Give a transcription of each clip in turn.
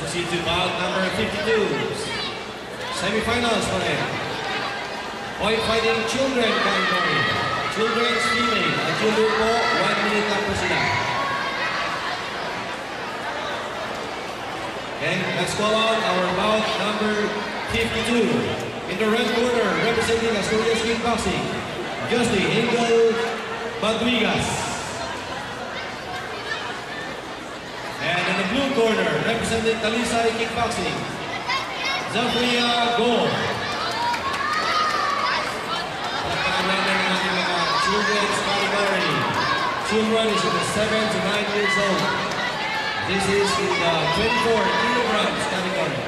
proceed to bout number 52. Semifinals pa rin. Point fighting children category. Children's female. At children po, 1 minute lang po sila. Okay, let's call on our bout number 52. In the red corner, representing Asturias Kickboxing, Justy Angel Badwigas. And in the blue corner, representing Talisay Kickboxing, Zafria Go. Palakpakan natin ang ating mga children's category. Children is in the 7 to 9 years old. This is in the 24 kilograms category.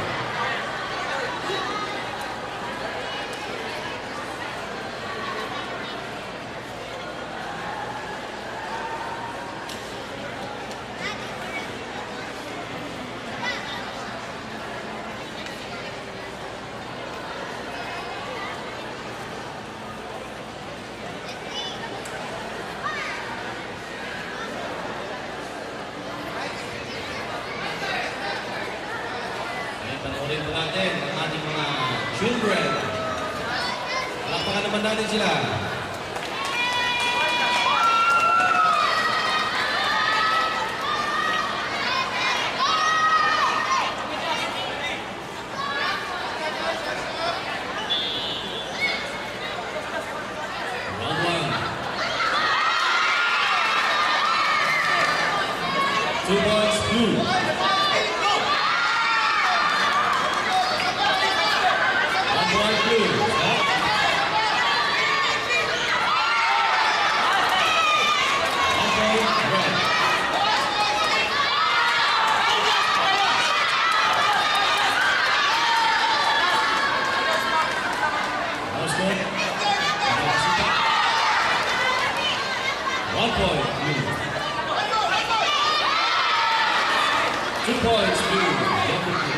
Panoorin po natin ang ating mga children. Palakpakan naman natin sila. Round 1. 2 points blue. One point blue. 2 points blue. Double blue.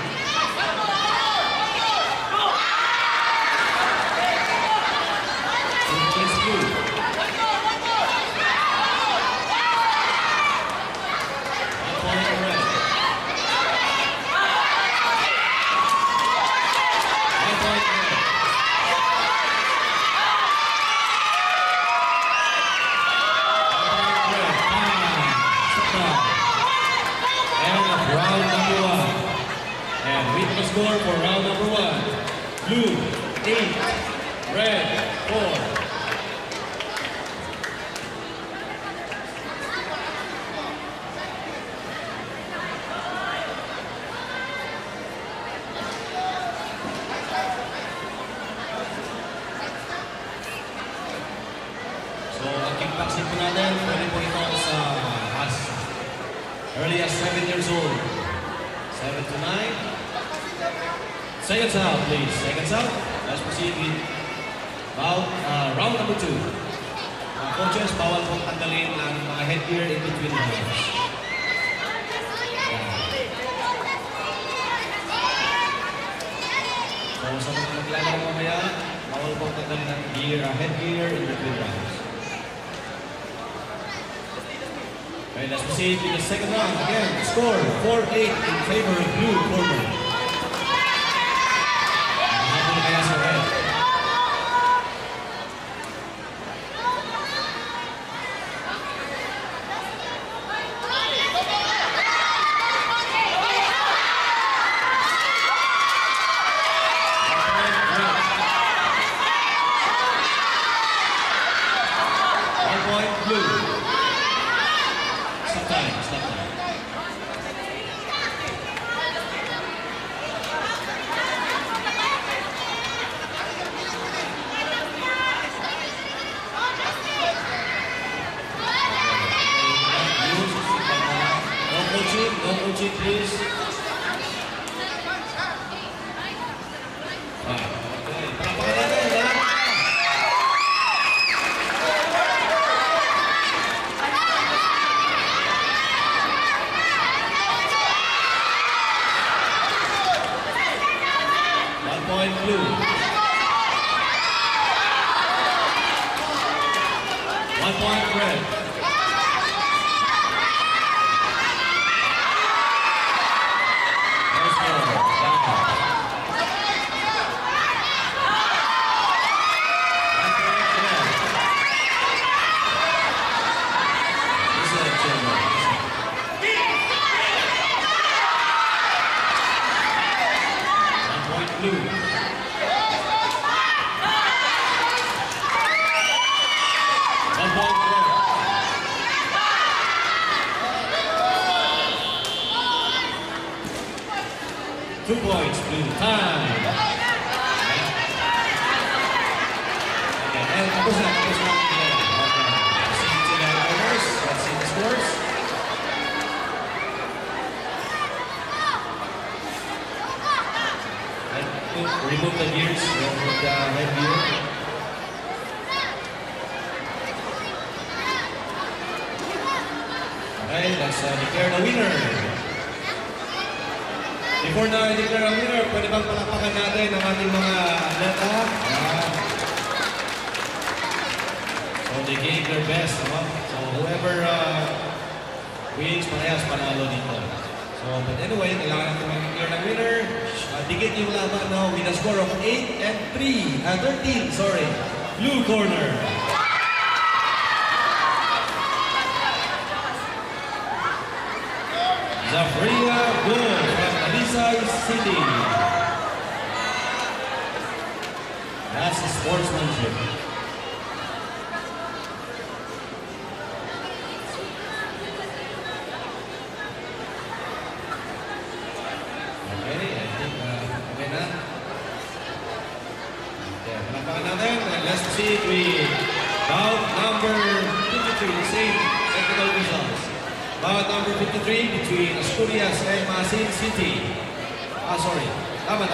Score for round number 1. Blue, 8. Red, 4. So, ang kickboxing po natin, pwede po ito sa as early as 7 years old. 7 to 9. Seconds out, please. Seconds out. Let's proceed with round number 2. Coaches, bawal pong tanggalin ang mga headgear in between rounds. So, sa mga maglalaro mamaya, bawal pong tanggalin ang headgear in between rounds. Okay, let's proceed with the second round. Again, score 4-8 in favor of blue corner. Coaching, please. Point blue. 1 point red. There's blue. One point for them. 2 points, blue. Time. Okay, and tapos na. Okay. Proceed to the orders. Let's see the scores. Remove the gears from the head gear. Okay, let's declare the winner. Before na i-declare ang winner, pwede bang palakpakan natin ang ating mga atleta? So they gave their best, no? So whoever wins, parehas panalo dito. So, but anyway, kailangan natin mag-declare ng winner. Dikit yung laban, no? With a score of 13, sorry. Blue corner. Zafria Gold from Talisay City. That's sportsmanship. Okay, I think okay na. Okay, palakpakan natin. Let's proceed with bout number 53, the same technical results. Bout number 53 between Asturias and Masin City. Sorry. Tama.